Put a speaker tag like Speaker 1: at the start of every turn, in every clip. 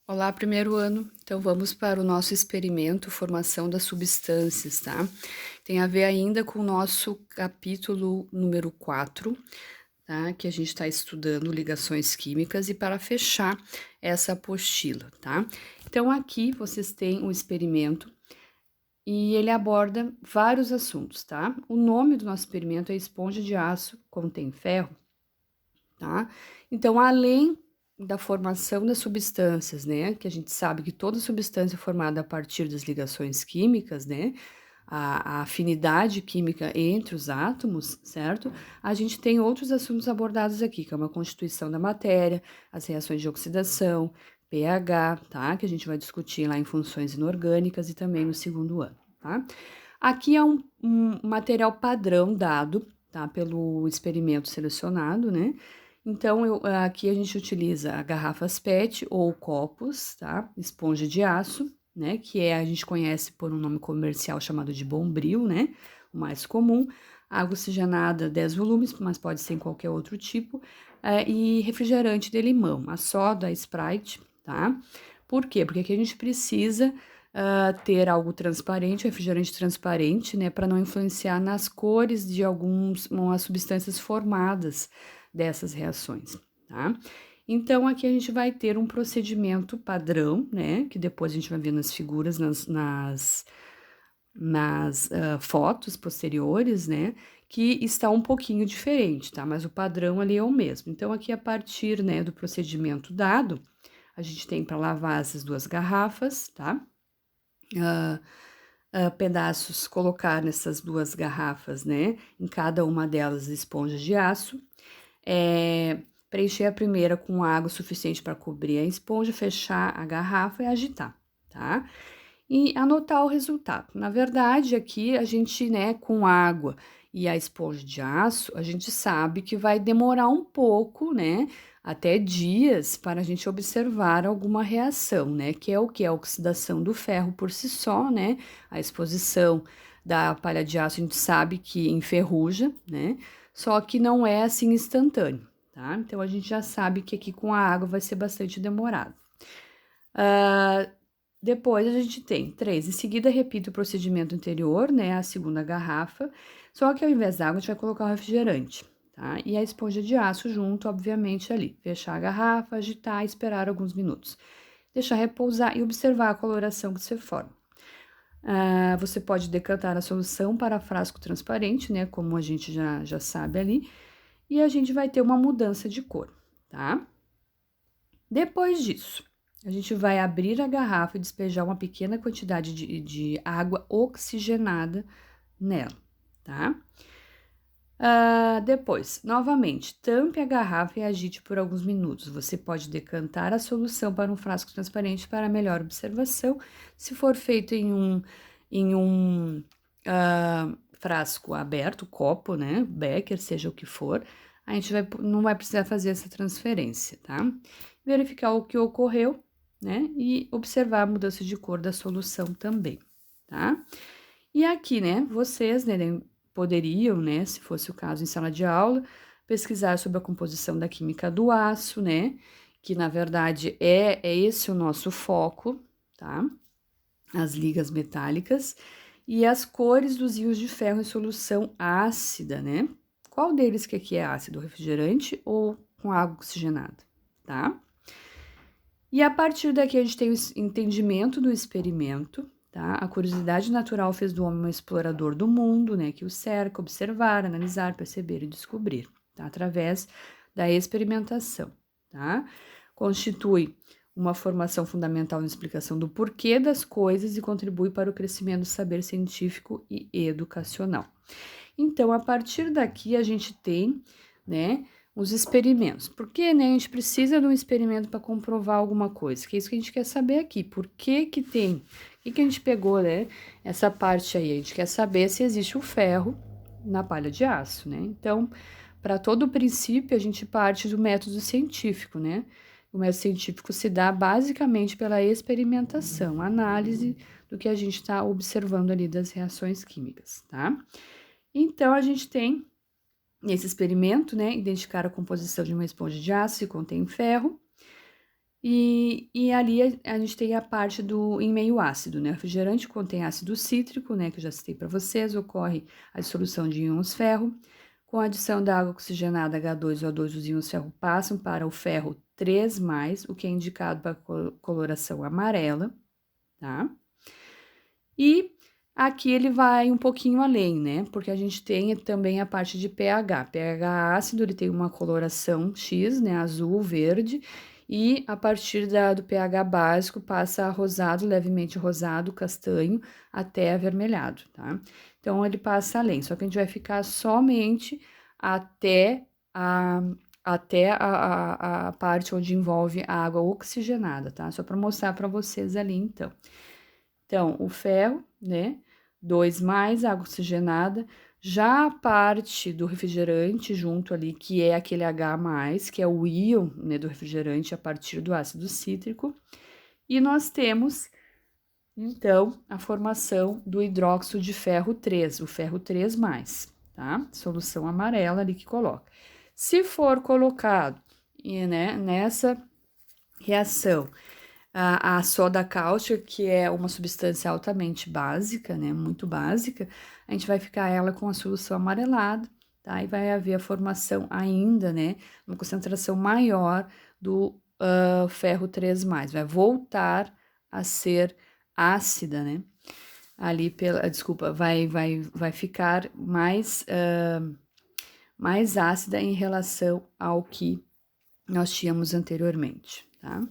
Speaker 1: Olá, primeiro ano. Então, vamos para o nosso experimento Formação das Substâncias, tá? Tem a ver ainda com o nosso capítulo número 4, tá? Que a gente está estudando ligações químicas e para fechar essa apostila, tá? Então, aqui vocês têm o experimento e ele aborda vários assuntos, tá? O nome do nosso experimento é esponja de aço contém ferro, tá? Então, além da formação das substâncias, né, que a gente sabe que toda substância é formada a partir das ligações químicas, né, a afinidade química entre os átomos, certo? A gente tem outros assuntos abordados aqui, como a constituição da matéria, as reações de oxidação, pH, tá? Que a gente vai discutir lá em funções inorgânicas e também no segundo ano, tá? Aqui é um material padrão dado, tá? Pelo experimento selecionado, né? Então, aqui a gente utiliza garrafas PET ou copos, tá? Esponja de aço, né? Que a gente conhece por um nome comercial chamado de Bombril, né? O mais comum. Água oxigenada, 10 volumes, mas pode ser em qualquer outro tipo. E refrigerante de limão, a soda, a Sprite, tá? Por quê? Porque aqui a gente precisa ter algo transparente, refrigerante transparente, né? Para não influenciar nas cores de umas substâncias formadas dessas reações, tá? Então, aqui a gente vai ter um procedimento padrão, né? Que depois a gente vai ver nas figuras, nas fotos posteriores, né? Que está um pouquinho diferente, tá? Mas o padrão ali é o mesmo. Então, aqui a partir, né, do procedimento dado, a gente tem para lavar essas duas garrafas, tá? Pedaços, colocar nessas duas garrafas, né? Em cada uma delas esponjas de aço. Preencher a primeira com água suficiente para cobrir a esponja, fechar a garrafa e agitar, tá? E anotar o resultado. Na verdade, aqui a gente, né, com água e a esponja de aço, a gente sabe que vai demorar um pouco, né, até dias para a gente observar alguma reação, né, que é o que? A oxidação do ferro por si só, né, a exposição da palha de aço a gente sabe que enferruja, né, só que não é assim instantâneo, tá? Então a gente já sabe que aqui com a água vai ser bastante demorado. Depois a gente tem 3. Em seguida, repita o procedimento anterior, né? A segunda garrafa. Só que ao invés da água, a gente vai colocar o refrigerante, tá? E a esponja de aço junto, obviamente, ali. Fechar a garrafa, agitar e esperar alguns minutos. Deixar repousar e observar a coloração que se forma. Você pode decantar a solução para frasco transparente, né? Como a gente já sabe ali. E a gente vai ter uma mudança de cor, tá? Depois disso, a gente vai abrir a garrafa e despejar uma pequena quantidade de água oxigenada nela, tá? Depois, novamente, tampe a garrafa e agite por alguns minutos. Você pode decantar a solução para um frasco transparente para melhor observação. Se for feito em um frasco aberto, copo, né? Becker, seja o que for, a gente não vai precisar fazer essa transferência, tá? Verificar o que ocorreu, né? E observar a mudança de cor da solução também, tá? E aqui, né, vocês, né, poderiam, né, se fosse o caso em sala de aula, pesquisar sobre a composição da química do aço, né, que na verdade é esse o nosso foco, tá? As ligas metálicas e as cores dos íons de ferro em solução ácida, né? Qual deles que aqui é ácido, refrigerante ou com água oxigenada, tá? E a partir daqui a gente tem o entendimento do experimento, tá? A curiosidade natural fez do homem um explorador do mundo, né? Que o cerca, observar, analisar, perceber e descobrir, tá? Através da experimentação, tá? Constitui uma formação fundamental na explicação do porquê das coisas e contribui para o crescimento do saber científico e educacional. Então, a partir daqui, a gente tem, né, os experimentos. Por que, né, a gente precisa de um experimento para comprovar alguma coisa? Que é isso que a gente quer saber aqui. Por que que tem? O que a gente pegou, né, essa parte aí? A gente quer saber se existe o ferro na palha de aço, né? Então, para todo o princípio, a gente parte do método científico, né? O método científico se dá basicamente pela experimentação, análise do que a gente está observando ali das reações químicas, tá? Então, a gente tem, nesse experimento, né, identificar a composição de uma esponja de aço que contém ferro E ali a gente tem a parte do em meio ácido, né? O refrigerante contém ácido cítrico, né? Que eu já citei para vocês, ocorre a dissolução de íons ferro. Com a adição da água oxigenada H2O2, os íons ferro passam para o ferro 3+, o que é indicado para coloração amarela, tá? E aqui ele vai um pouquinho além, né? Porque a gente tem também a parte de pH. pH ácido, ele tem uma coloração X, né? Azul, verde. E a partir do pH básico passa a rosado, levemente rosado, castanho, até avermelhado, tá? Então, ele passa além. Só que a gente vai ficar somente até a, a parte onde envolve a água oxigenada, tá? Só para mostrar para vocês ali, então. Então, o ferro, né? 2+, água oxigenada. Já a parte do refrigerante junto ali, que é aquele H+, que é o íon, né, do refrigerante a partir do ácido cítrico. E nós temos, então, a formação do hidróxido de ferro 3, o ferro 3+, tá? Solução amarela ali que coloca. Se for colocado, né, nessa reação, a soda cáustica, que é uma substância altamente básica, né, muito básica, a gente vai ficar ela com a solução amarelada, tá? E vai haver a formação ainda, né, uma concentração maior do ferro 3+, vai voltar a ser ácida, né? Ali pela, desculpa, vai ficar mais ácida em relação ao que nós tínhamos anteriormente, tá?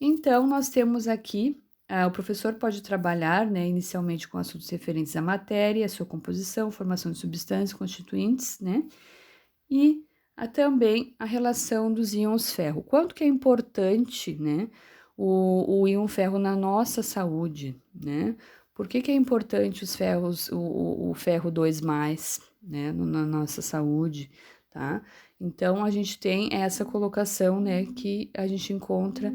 Speaker 1: Então, nós temos aqui, o professor pode trabalhar, né, inicialmente com assuntos referentes à matéria, sua composição, formação de substâncias, constituintes, né, e também a relação dos íons ferro. Quanto que é importante, né, o íon ferro na nossa saúde, né? Por que que é importante os ferros, o ferro 2+, né, na nossa saúde, tá? Então, a gente tem essa colocação, né, que a gente encontra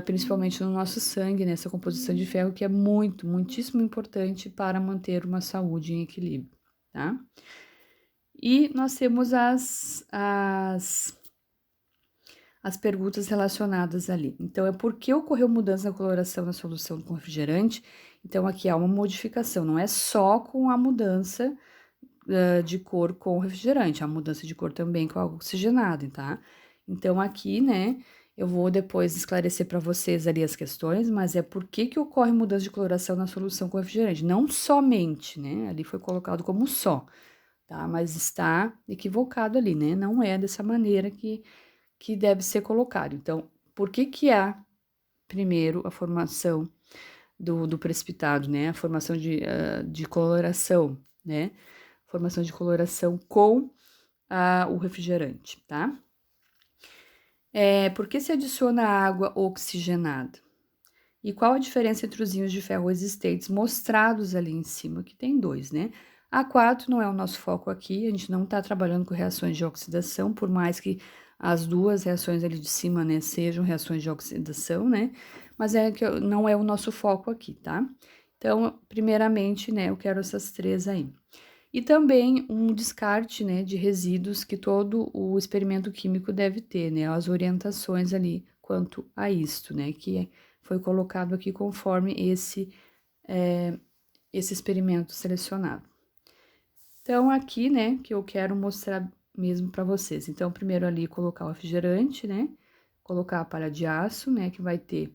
Speaker 1: principalmente no nosso sangue, nessa composição de ferro, que é muitíssimo importante para manter uma saúde em equilíbrio, tá? E nós temos as perguntas relacionadas ali. Então, é por que ocorreu mudança na coloração na solução com refrigerante? Então, aqui há uma modificação, não é só com a mudança de cor com o refrigerante, a mudança de cor também com a água oxigenada, tá? Então, aqui, né, eu vou depois esclarecer para vocês ali as questões, mas é por que que ocorre mudança de coloração na solução com refrigerante, não somente, né, ali foi colocado como só, tá? Mas está equivocado ali, né, não é dessa maneira que deve ser colocado. Então, por que que há, primeiro, a formação do precipitado, né, a formação de coloração, né, formação de coloração com o refrigerante, tá? Por que se adiciona água oxigenada? E qual a diferença entre os íons de ferro existentes mostrados ali em cima? Que tem dois, né? A4 não é o nosso foco aqui, a gente não está trabalhando com reações de oxidação, por mais que as duas reações ali de cima, né, sejam reações de oxidação, né? Mas não é o nosso foco aqui, tá? Então, primeiramente, né, eu quero essas três aí. E também um descarte, né, de resíduos que todo o experimento químico deve ter, né, as orientações ali quanto a isto, né, que foi colocado aqui conforme esse experimento selecionado. Então, aqui, né, que eu quero mostrar mesmo para vocês. Então, primeiro ali colocar o refrigerante, né, colocar a palha de aço, né, que vai ter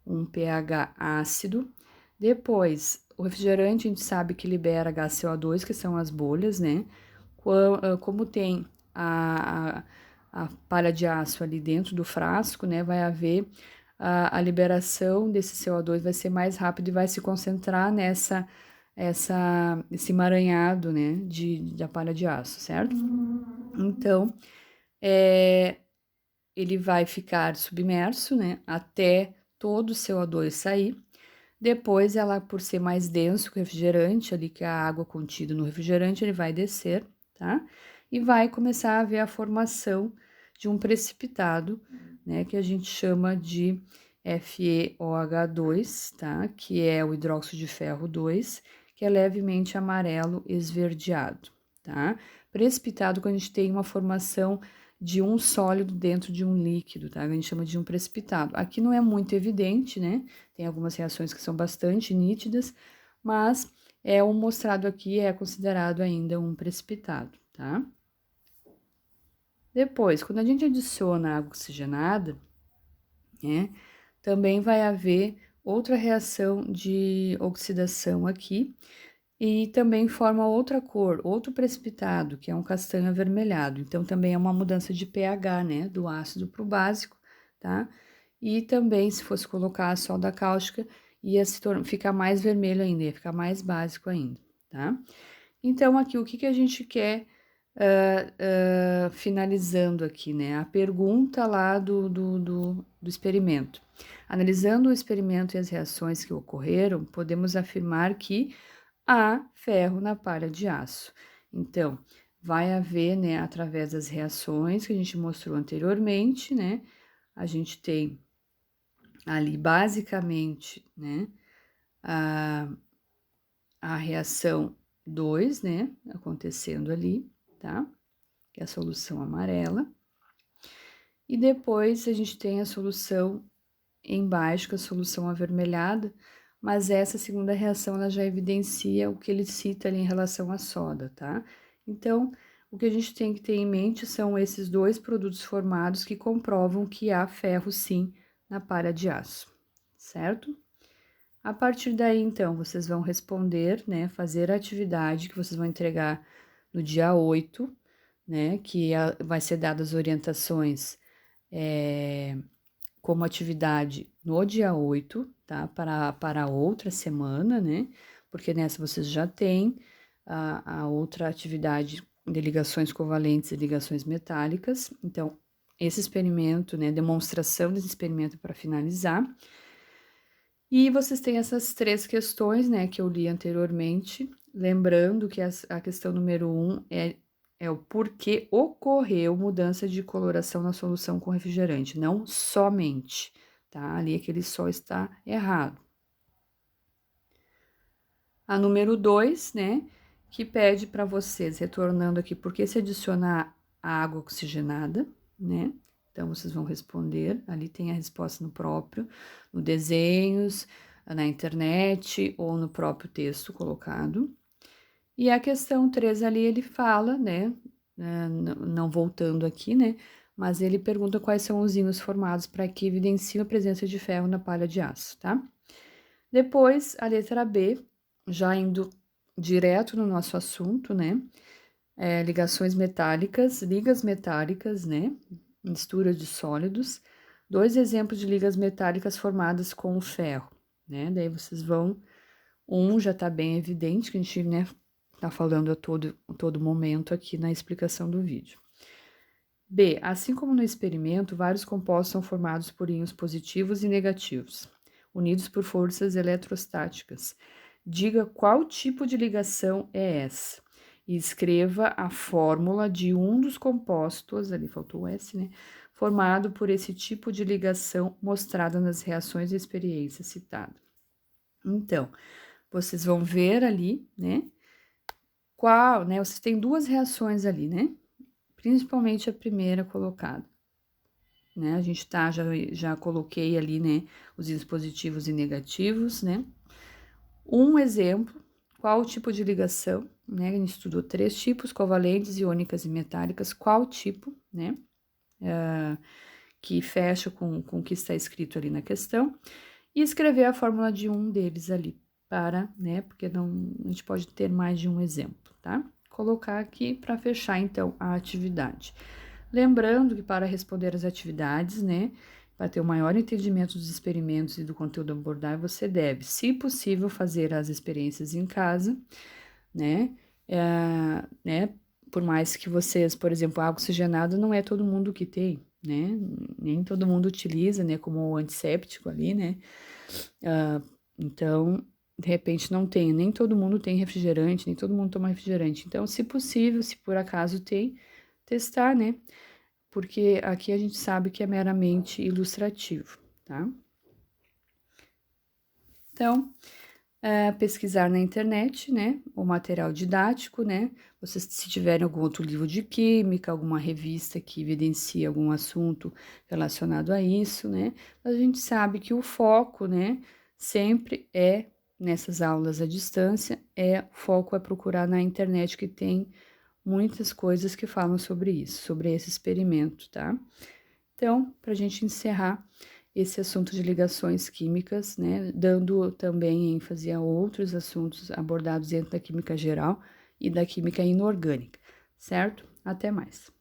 Speaker 1: um pH ácido. Depois, o refrigerante a gente sabe que libera HCO2, que são as bolhas, né? Como tem a palha de aço ali dentro do frasco, né? Vai haver a liberação desse CO2 vai ser mais rápido e vai se concentrar esse emaranhado, né? Da palha de aço, certo? Então, ele vai ficar submerso, né? Até todo o CO2 sair. Depois, ela, por ser mais denso que o refrigerante, ali que a água contida no refrigerante, ele vai descer, tá? E vai começar a haver a formação de um precipitado, né? Que a gente chama de FeOH2, tá? Que é o hidróxido de ferro 2, que é levemente amarelo esverdeado, tá? Precipitado quando a gente tem uma formação de um sólido dentro de um líquido, tá? A gente chama de um precipitado. Aqui não é muito evidente, né? Tem algumas reações que são bastante nítidas, mas o mostrado aqui é considerado ainda um precipitado, tá? Depois, quando a gente adiciona água oxigenada, né? Também vai haver outra reação de oxidação aqui, e também forma outra cor, outro precipitado, que é um castanho avermelhado. Então, também é uma mudança de pH, né? Do ácido para o básico, tá? E também, se fosse colocar a soda cáustica, ia ficar mais vermelho ainda, ia ficar mais básico ainda, tá? Então, aqui, o que que a gente quer finalizando aqui, né? A pergunta lá do experimento. Analisando o experimento e as reações que ocorreram, podemos afirmar que há ferro na palha de aço. Então, vai haver, né, através das reações que a gente mostrou anteriormente, né? A gente tem ali basicamente, né, a reação 2, né, acontecendo ali, tá? Que é a solução amarela. E depois a gente tem a solução embaixo, que é a solução avermelhada, mas essa segunda reação ela já evidencia o que ele cita ali em relação à soda, tá? Então, o que a gente tem que ter em mente são esses dois produtos formados que comprovam que há ferro sim na palha de aço, certo? A partir daí, então, vocês vão responder, né, fazer a atividade que vocês vão entregar no dia 8, né, que vai ser dadas orientações como atividade no dia 8, tá, para outra semana, né, porque nessa vocês já têm a outra atividade de ligações covalentes e ligações metálicas, então, esse experimento, né, demonstração desse experimento para finalizar. E vocês têm essas três questões, né, que eu li anteriormente, lembrando que a questão número 1 é o porquê ocorreu mudança de coloração na solução com refrigerante, não somente, tá? Ali aquele só está errado. A número 2, né, que pede para vocês, retornando aqui, por que se adicionar água oxigenada, né? Então, vocês vão responder, ali tem a resposta no próprio, no desenhos, na internet ou no próprio texto colocado. E a questão 3 ali, ele fala, né, não voltando aqui, né, mas ele pergunta quais são os íons formados para que evidenciem a presença de ferro na palha de aço, tá? Depois, a letra B, já indo direto no nosso assunto, né, ligações metálicas, ligas metálicas, né, mistura de sólidos, 2 exemplos de ligas metálicas formadas com o ferro, né, daí vocês vão, já tá bem evidente, que a gente, né, tá falando a todo momento aqui na explicação do vídeo. B, assim como no experimento, vários compostos são formados por íons positivos e negativos, unidos por forças eletrostáticas. Diga qual tipo de ligação é essa e escreva a fórmula de um dos compostos, ali faltou o S, né? Formado por esse tipo de ligação mostrada nas reações e experiências citadas. Então, vocês vão ver ali, né? Qual, né? Vocês têm duas reações ali, né? Principalmente a primeira colocada, né? A gente tá, já coloquei ali, né? Os íons positivos e negativos, né? Um exemplo, qual o tipo de ligação, né? A gente estudou 3 tipos, covalentes, iônicas e metálicas, qual tipo, né? Que fecha com o que está escrito ali na questão, e escrever a fórmula de um deles ali, né? Porque não, a gente pode ter mais de um exemplo, tá? Colocar aqui para fechar, então, a atividade. Lembrando que para responder as atividades, né? Para ter o maior entendimento dos experimentos e do conteúdo abordado, você deve, se possível, fazer as experiências em casa, né? Por mais que vocês, por exemplo, água oxigenada não é todo mundo que tem, né? Nem todo mundo utiliza, né? Como antisséptico ali, né? Então, de repente não tem, nem todo mundo tem refrigerante, nem todo mundo toma refrigerante. Então, se possível, se por acaso tem, testar, né? Porque aqui a gente sabe que é meramente ilustrativo, tá? Então, pesquisar na internet, né, o material didático, né, vocês se tiverem algum outro livro de química, alguma revista que evidencie algum assunto relacionado a isso, né, a gente sabe que o foco, né, sempre é, nessas aulas à distância, o foco é procurar na internet que tem muitas coisas que falam sobre isso, sobre esse experimento, tá? Então, para a gente encerrar esse assunto de ligações químicas, né, dando também ênfase a outros assuntos abordados dentro da química geral e da química inorgânica, certo? Até mais.